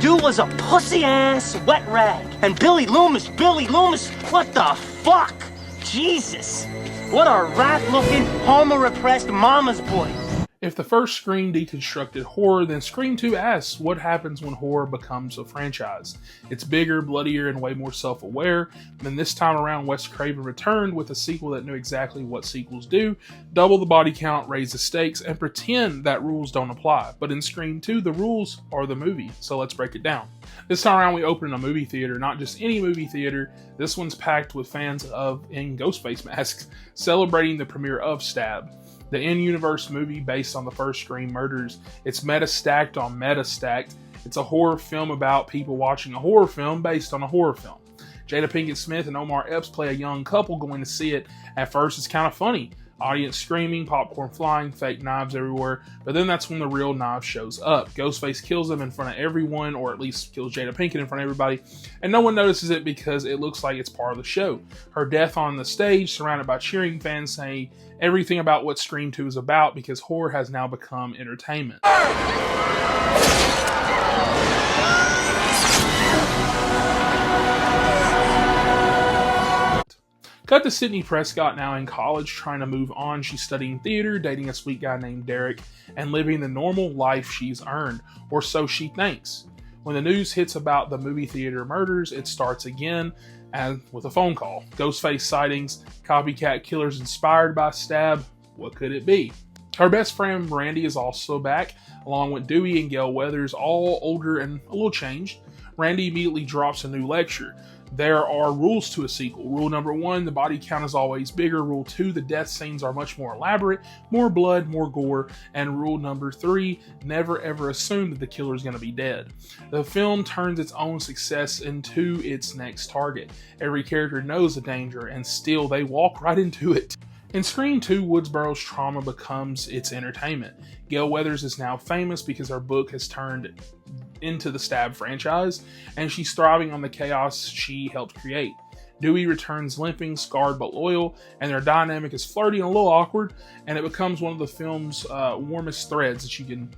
dude was a pussy-ass wet rag. And Billy Loomis, what the fuck? Jesus. What a rat-looking, homo-repressed mama's boy. If the first Scream deconstructed horror, then Scream 2 asks what happens when horror becomes a franchise. It's bigger, bloodier, and way more self-aware. Then this time around, Wes Craven returned with a sequel that knew exactly what sequels do: double the body count, raise the stakes, and pretend that rules don't apply. But in Scream 2, the rules are the movie, so let's break it down. This time around, we open in a movie theater, not just any movie theater. This one's packed with fans in Ghostface masks, celebrating the premiere of Stab, the in-universe movie based on the first Scream murders. It's meta-stacked on meta-stacked. It's a horror film about people watching a horror film based on a horror film. Jada Pinkett Smith and Omar Epps play a young couple going to see it. At first, it's kind of funny. Audience screaming, popcorn flying, fake knives everywhere. But then that's when the real knife shows up. Ghostface kills them in front of everyone, or at least kills Jada Pinkett in front of everybody. And no one notices it because it looks like it's part of the show. Her death on the stage, surrounded by cheering fans saying everything about what Scream 2 is about, because horror has now become entertainment. Cut to Sidney Prescott, now in college, trying to move on. She's studying theater, dating a sweet guy named Derek, and living the normal life she's earned, or so she thinks. When the news hits about the movie theater murders, it starts again, and with a phone call. Ghostface sightings, copycat killers inspired by Stab. What could it be? Her best friend Randy is also back, along with Dewey and Gail Weathers, all older and a little changed. Randy immediately drops a new lecture. There are rules to a sequel. Rule number 1, the body count is always bigger. Rule 2, the death scenes are much more elaborate, more blood, more gore. And rule number 3, never ever assume that the killer is going to be dead. The film turns its own success into its next target. Every character knows the danger, and still they walk right into it. In Scream 2, Woodsboro's trauma becomes its entertainment. Gail Weathers is now famous because her book has turned into the Stab franchise, and she's thriving on the chaos she helped create. Dewey returns limping, scarred but loyal, and their dynamic is flirty and a little awkward, and it becomes one of the film's warmest threads that you can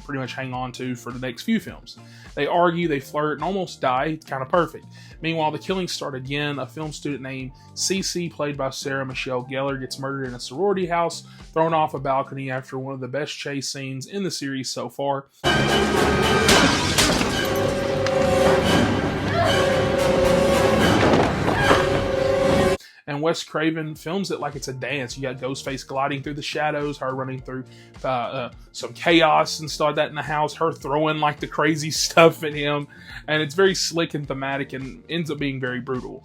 pretty much hang on to for the next few films. They argue, they flirt, and almost die. It's kind of perfect. Meanwhile, the killings start again. A film student named Cece, played by Sarah Michelle Gellar, gets murdered in a sorority house, thrown off a balcony after one of the best chase scenes in the series so far. And Wes Craven films it like it's a dance. You got Ghostface gliding through the shadows, her running through some chaos and stuff like that in the house, her throwing like the crazy stuff at him. And it's very slick and thematic and ends up being very brutal.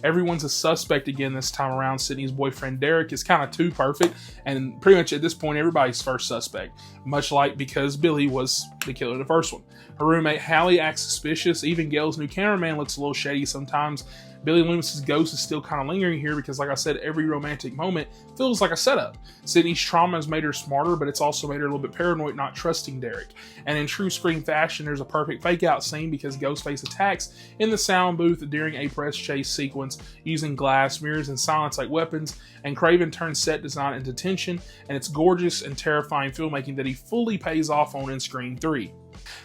Everyone's a suspect again this time around. Sidney's boyfriend Derek is kind of too perfect, and pretty much at this point everybody's first suspect, much like because Billy was the killer in the first one. Her roommate Hallie acts suspicious. Even Gail's new cameraman looks a little shady sometimes. Billy Loomis's ghost is still kind of lingering here because, like I said, every romantic moment feels like a setup. Sidney's trauma has made her smarter, but it's also made her a little bit paranoid, not trusting Derek. And in true Scream fashion, there's a perfect fake-out scene because Ghostface attacks in the sound booth during a press chase sequence using glass, mirrors, and silence like weapons, and Craven turns set design into tension, and it's gorgeous and terrifying filmmaking that he fully pays off on in Scream 3.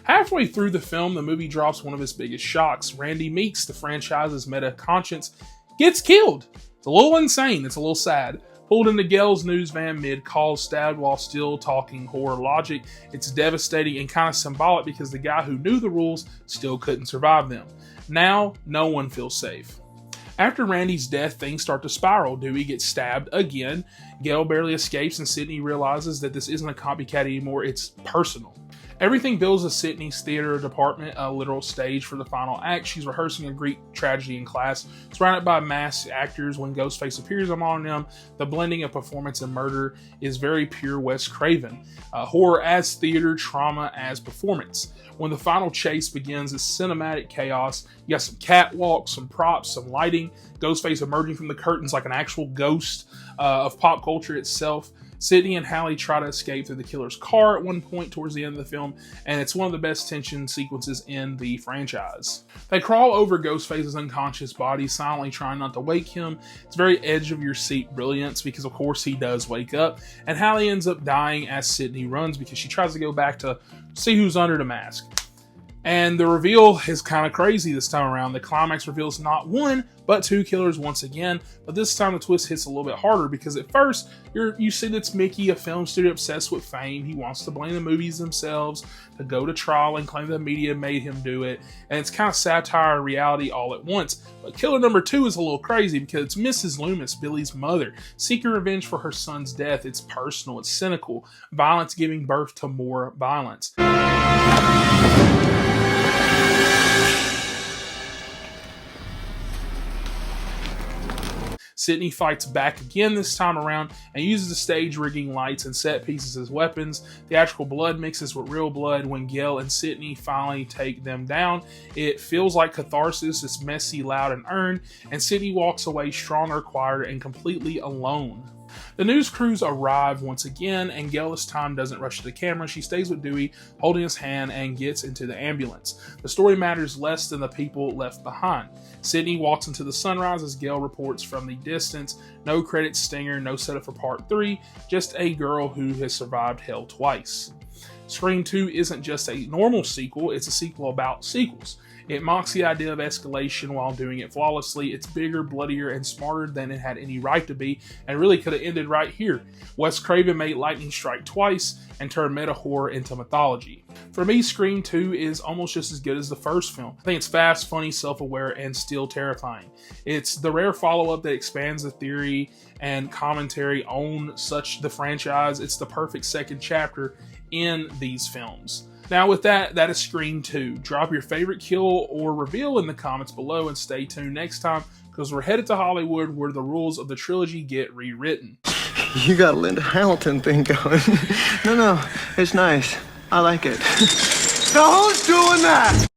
Halfway through the film, the movie drops one of its biggest shocks. Randy Meeks, the franchise's meta-conscience, gets killed. It's a little insane. It's a little sad. Pulled into Gail's news van mid-call, stabbed while still talking horror logic. It's devastating and kind of symbolic because the guy who knew the rules still couldn't survive them. Now, no one feels safe. After Randy's death, things start to spiral. Dewey gets stabbed again. Gail barely escapes, and Sidney realizes that this isn't a copycat anymore, it's personal. Everything builds a Sidney's theater department, a literal stage for the final act. She's rehearsing a Greek tragedy in class, surrounded by masked actors. When Ghostface appears among them, the blending of performance and murder is very pure Wes Craven. Horror as theater, trauma as performance. When the final chase begins, it's cinematic chaos. You got some catwalks, some props, some lighting. Ghostface emerging from the curtains like an actual ghost of pop culture itself. Sidney and Hallie try to escape through the killer's car at one point towards the end of the film, and it's one of the best tension sequences in the franchise. They crawl over Ghostface's unconscious body, silently trying not to wake him. It's very edge-of-your-seat brilliance because, of course, he does wake up, and Hallie ends up dying as Sidney runs because she tries to go back to see who's under the mask. And the reveal is kind of crazy this time around. The climax reveals not one, but two killers once again. But this time the twist hits a little bit harder because at first you see that's Mickey, a film studio obsessed with fame. He wants to blame the movies themselves, to go to trial and claim the media made him do it. And it's kind of satire and reality all at once. But killer number two is a little crazy because it's Mrs. Loomis, Billy's mother, seeking revenge for her son's death. It's personal, it's cynical, violence giving birth to more violence. Sidney fights back again this time around and uses the stage rigging, lights, and set pieces as weapons. Theatrical blood mixes with real blood when Gail and Sidney finally take them down. It feels like catharsis. It's messy, loud, and earned, and Sidney walks away stronger, quieter, and completely alone. The news crews arrive once again, and Gail this time doesn't rush to the camera. She stays with Dewey, holding his hand, and gets into the ambulance. The story matters less than the people left behind. Sidney walks into the sunrise as Gail reports from the distance. No credits stinger, no setup for part 3, just a girl who has survived hell twice. Scream 2 isn't just a normal sequel, it's a sequel about sequels. It mocks the idea of escalation while doing it flawlessly. It's bigger, bloodier, and smarter than it had any right to be, and really could have ended right here. Wes Craven made lightning strike twice and turned meta horror into mythology. For me, Scream 2 is almost just as good as the first film. I think it's fast, funny, self-aware, and still terrifying. It's the rare follow-up that expands the theory and commentary on such the franchise. It's the perfect second chapter in these films. Now with that is Scream 2. Drop your favorite kill or reveal in the comments below and stay tuned next time because we're headed to Hollywood where the rules of the trilogy get rewritten. You got a Linda Hamilton thing going. No, it's nice. I like it. Now who's doing that?